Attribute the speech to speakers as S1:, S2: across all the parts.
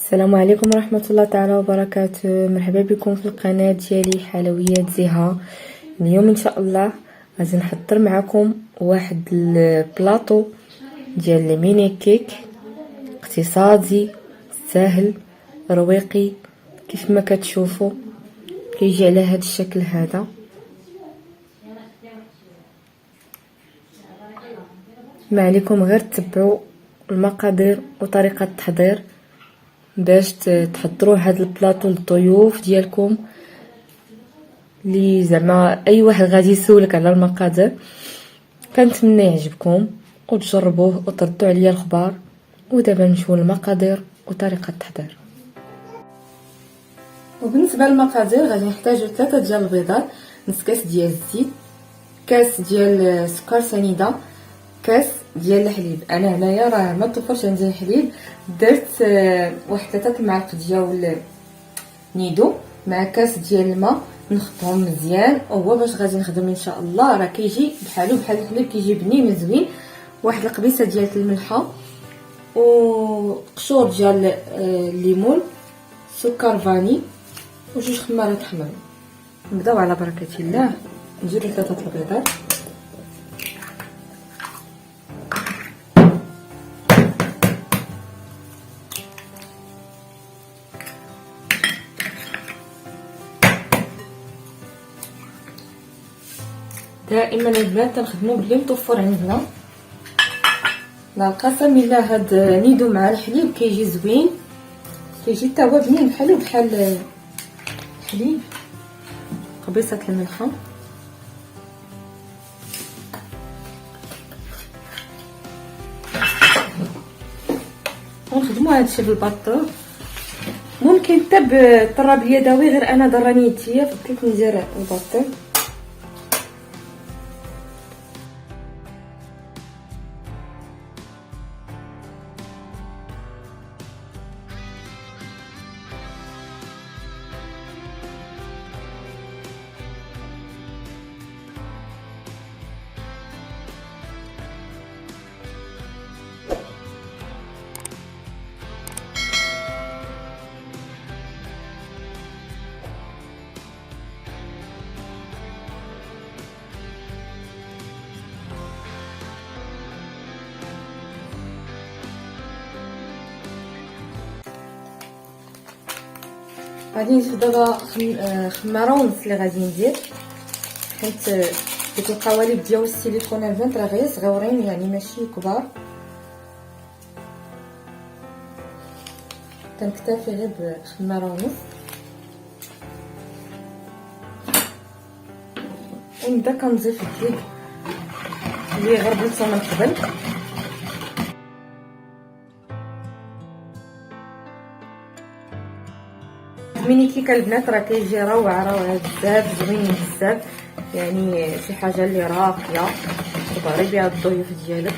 S1: السلام عليكم ورحمة الله تعالى وبركاته. مرحبا بكم في القناة ديالي حلويات زيها. اليوم ان شاء الله غادي نحضر معكم واحد البلاطو ديال الميني كيك اقتصادي سهل رويقي كيف ما كتشوفوا. كيجي على هذا الشكل هذا. ما عليكم غير تتبعوا المقادير وطريقة التحضير باش تحضروا هذا البلاطو للضيوف ديالكم، اللي زعما اي واحد غادي يسولك على المقادير. كنتمنى يعجبكم وتجربوه وتردوا عليا الخبار. ودابا نمشيو للمقادير وطريقه التحضير. وبالنسبه للمقادير غادي نحتاجو 3 ديال البيضات، نص كاس ديال الزيت، كاس ديال سكر سنيده، كاس ديال الحليب. انا هنايا راه ما توفرش عندي الحليب، درت واحد 3 المعالق ديال نيدو مع كاس ديال الماء، نخلطهم مزيان. وهو باش غادي نخدم ان شاء الله راه كيجي بحالو بحال الحليب، كيجي بنين زوين. واحد القبيصه ديال الملحه وقشور ديال الليمون، سكر فاني وجوج خمارات حمر. نبداو على بركه الله. نديرو 3 البيضات. دائما البنات تنخدموا باللي متوفر عندنا. لا قسم بالله هاد نيدو مع الحليب كيجي زوين، كيجي حتى هو بنين بحالو بحال الحليب. قبيصه الملحه ونخدموا هادشي بالباطو. ممكن حتى بالطراب اليدوي، غير انا ضرا نيتيا فضلت ندير الباطو. غادي نزيد دابا خماره ونص اللي غادي ندير، حيت ديك القوالب ديال السيليكون الفانت راه غير صغيورين، يعني ماشي كبار. كنكتفي غير بخماره ونص. ونبدا كنضيف الدقيق اللي غربلته من قبل. ميني كيكه البنات راه كيجي روعه بزاف، زوين بزاف، يعني شي حاجه اللي راقيه تبغي بها الضيوف ديالك.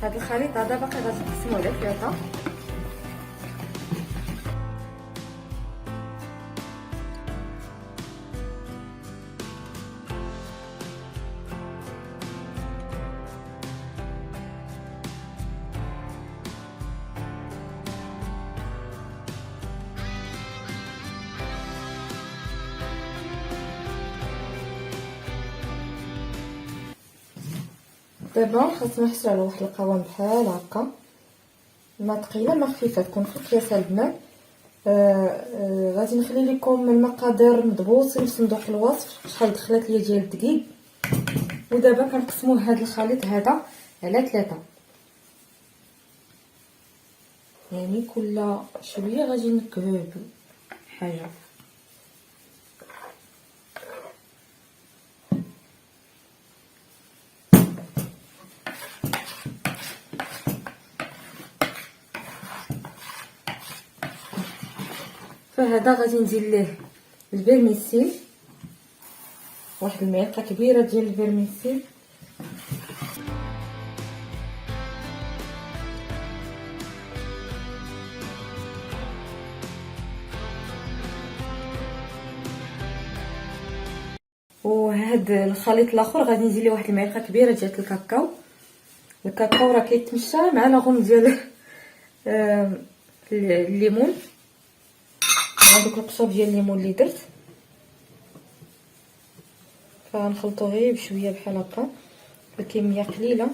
S1: هاد الخليط هذا باقي غادي نقسموه على 3. دابا خاصنا نحصلوا على واحد القوام بحال هكا، ما ثقيله ما خفيفه، تكون في القياس البنات. غادي نخلي لكم المقادير مضبوطين في صندوق الوصف شحال دخلت ليا ديال الدقيق. ودابا كنقسموا هذا الخليط هذا على 3، يعني كل شويه غادي نكبوا حاجه. فهذا غادي ندير ليه الفيرميسيل، واحد المعلقه كبيره ديال الفيرميسيل. وهاد الخليط الاخر غادي ندير ليه واحد المعلقه كبيره ديال الكاكاو. الكاكاو راه كيتمشى مع لاغوم ديال الليمون، مع دوك القشور ديال الليمون اللي درت. فنخلطو غير بشويه بحال هكا بكميه قليله.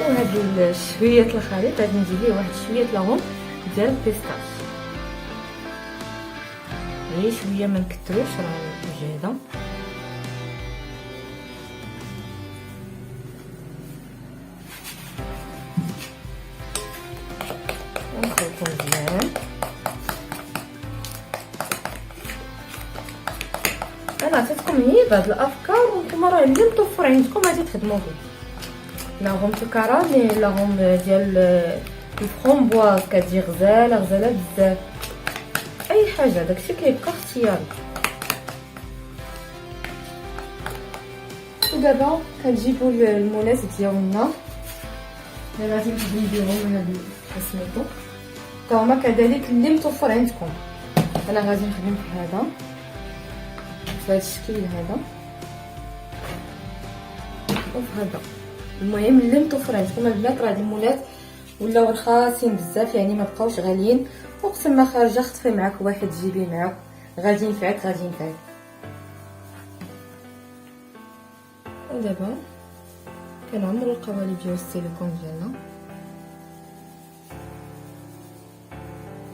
S1: وهاد شويه الخليط غادي ندير ليه واحد شويه لاغوم ديال البيستاش، غير شويه ما نكتروش راه جاهده. ونخلطو مزيان. انا عطيتكم هي بهاد الافكار، وانتما راه اللي متوفر عندكم غادي تخدموا به. لاغوم كرامي، لاغوم ديال الفرomboise كتجي غزاله بزاف، اي حاجه داكشي كيبقى اختياري. ودابا كنجيبو المولات ديالنا اللي غادي نخدم بهم هاد سميتو، تا هما كذلك اللي متوفر عندكم. انا غادي نخدم في هذا، في هذا الشكل هذا، وفي هذا. المهم اللي متوفر عندكم البنات. راه هاد المولات ولاو رخاصين بزاف، يعني ما بقاوش غاليين. اقسم ما خارجه خطفي معاك واحد جيبيه معاك، غادي ينفعك غادي ينفعك. ودابا كنعمرو القوالب ديال السيليكون ديالنا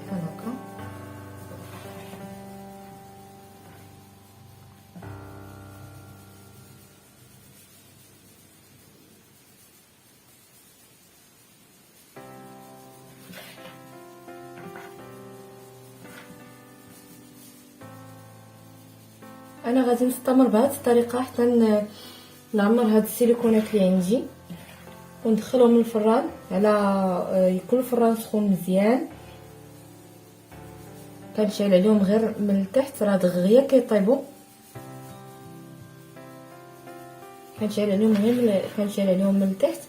S1: بحال هكا. انا غادي نستمر بهذه الطريقه حتى نعمر هاد السيليكونات اللي عندي وندخلهم للفران على يكون الفران سخون مزيان. كنشعل عليهم غير من التحت، راه دغيا كيطيبوا. كنشعل عليهم من التحت،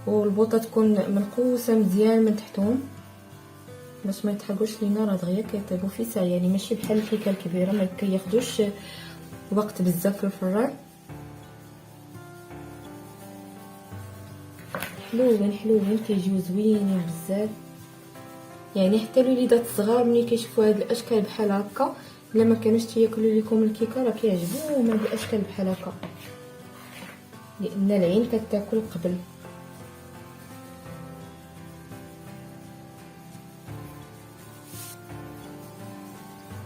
S1: والبوطه تكون منقوسه مزيان من تحتهم باش ما يتحرقوش لينا. راه دغيا كيطيبوا في ساعه، يعني ماشي بحال الكيكه الكبيره ما كياخذوش وقت بزاف في الفران. حلوين كيجيو زوينين بزاف. يعني حتى الوليدات الصغار ملي كيشوفوا هاد الاشكال بحال هكا، الا ما كانوش تياكلوا لكم الكيكه، راه كيعجبوهم هاد الاشكال بحال هكا، لان العين كتاكل قبل.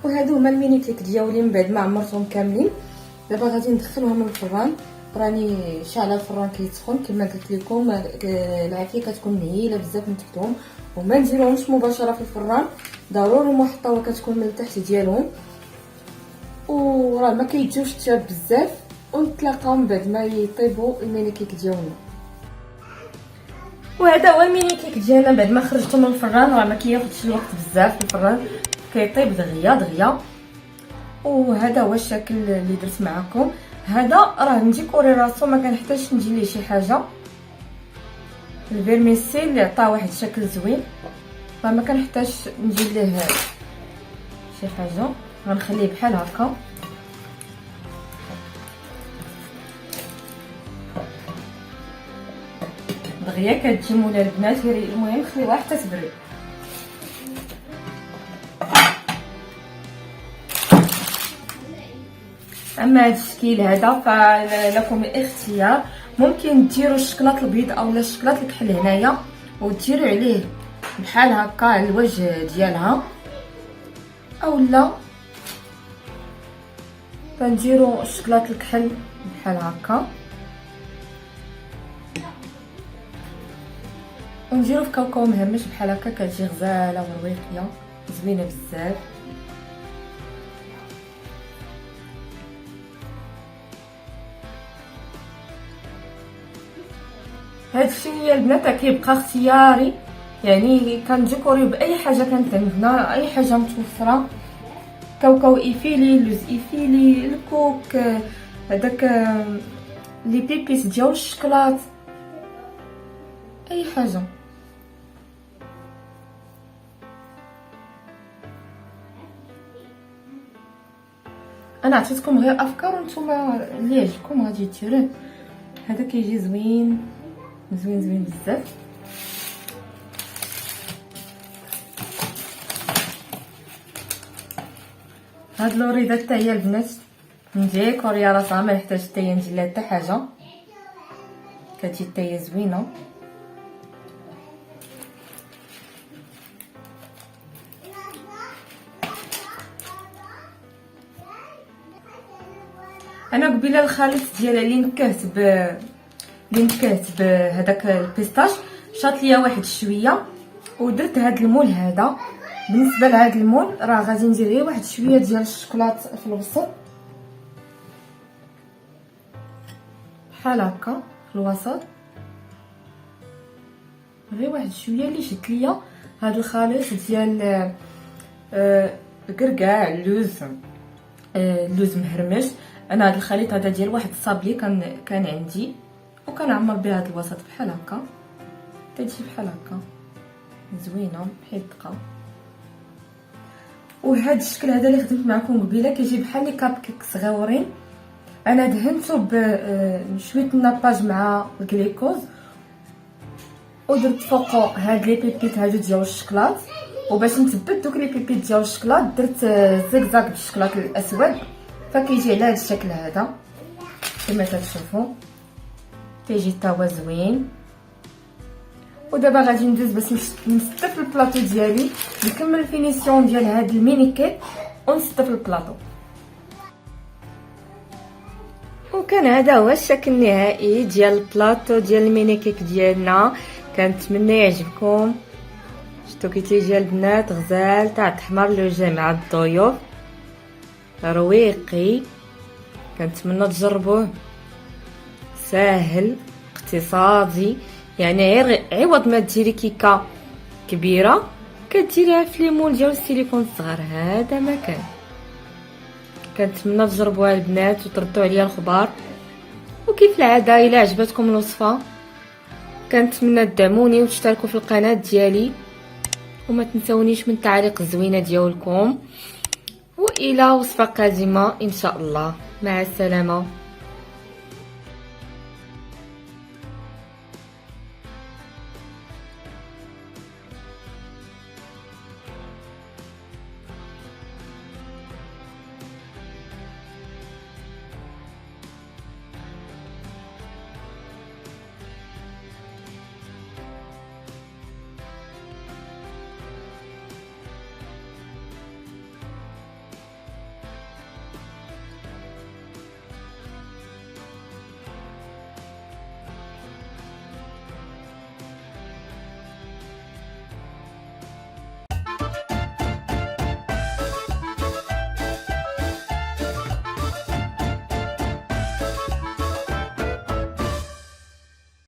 S1: وهادو هما الميني كيك ديالي من بعد ما عمرتهم كاملين. دابا غادي ندخلهم للفران. راني شاعله الفران كيسخن كما قلت لكم. العافيه كتكون مهيله بزاف من تحتهم، وما نديروهمش مباشره في الفران، ضروري واحد الطاوه كتكون من التحت ديالهم، وراه ما كيجيوش تشاب بزاف. ونتلاقاو من بعد ما يطيبوا الميني كيك ديالنا. وهذا هو الميني كيك ديالنا بعد ما خرجته من الفران. راه ما كياخذش الوقت بزاف في الفران، كيطيب دغيا. وهذا هو الشكل اللي درت معكم. هذا راه نديكوري راسو، ما كنحتاجش ندير ليه شي حاجه. الفيرميسيل اللي عطاه واحد الشكل زوين، فما كنحتاجش ندير ليه شي حاجه. غنخليه بحال هكا. دغيا كتجي مولا البنات. المهم خليوها حتى تبرد. اما هذا الشكل هذا فلكم الاختيار، ممكن ديروا الشكلاط البيض اولا الشكلاط الكحل هنايا وديروا عليه بحال هكا الوجه ديالها، اولا فنديروا الشكلاط الكحل بحال هكا ونديروا في كاوكاو مهمش بحال هكا. كتجي غزاله ورقيقه زوينه بزاف. هادشي هي البنات كيبقى اختياري، يعني كنديكوريو باي حاجه كانت عندنا، اي حاجه متوفره، كاوكاو ايفيلي، لوز ايفيلي، الكوك، هذاك لي بيبيس ديال الشكلاط، اي حاجه. انا عطيتكم غير افكار وانتم اللي يعجبكم غادي ديروه. هذا كيجي زوين زوين زوين بزاف. هاد لوريده حتى هي البنات نديكوريا راسها، ما نحتاج حتى هي ندير لها حتى حاجه، كتجي حتى هي زوينه. انا قبيله الخليط ديالها اللي نكهت بهذاك البيستاش شاط ليا واحد شويه، ودرت هاد المول هذا. بالنسبه لهاد المول راه غادي ندير غير واحد شويه ديال الشوكولات في الوسط بحال هكا في الوسط، غير واحد شويه اللي شد ليا هاد الخليط ديال الكركاع، اللوز مهرمش. انا هاد الخليط هذا ديال واحد الصابلي كان عندي، وكنعمر بها هاد الوسط بحال هكا، تجي بحال هكا زوينه حدقه. وهاد الشكل هذا اللي خدمت معكم قبيله كيجي بحال لي كاب كيك صغيورين. انا دهنته بشويه الناباج مع الكليكوز، ودرت فوقو هاد لي بيبيت هادو ديال الشكلاط، وباش نثبت دوك لي بيبيت ديال الشكلاط درت زيكزاك بالشكلاط الاسود، فكيجي على هاد الشكل هذا كما كتشوفوا، كيجي حتى هو زوين. ودابا غادي ندوز باش نستف البلاطو ديالي، نكمل الفينيسيون ديال هاد الميني كيك ونستف البلاطو. وكان هذا هو الشكل النهائي ديال البلاطو ديال الميني كيك ديالنا. كنتمنى يعجبكم. شفتوا كي تيجي البنات غزال تاع تحمر لوجه مع الضيوف، رويقي. كنتمنى تجربوه، ساهل اقتصادي، يعني غير عوض ما ديري كيكه كبيره كديريها في ليمون ديال السيليكون الصغار. هذا ما كان. كنتمنى تجربوها البنات وتردوا عليا الخبر. وكيف العاده الا عجبتكم الوصفه كنتمنى تدعموني وتشتركوا في القناه ديالي، وما تنسونيش من التعليق الزوينه ديالكم. والى وصفه قادمه ان شاء الله. مع السلامه.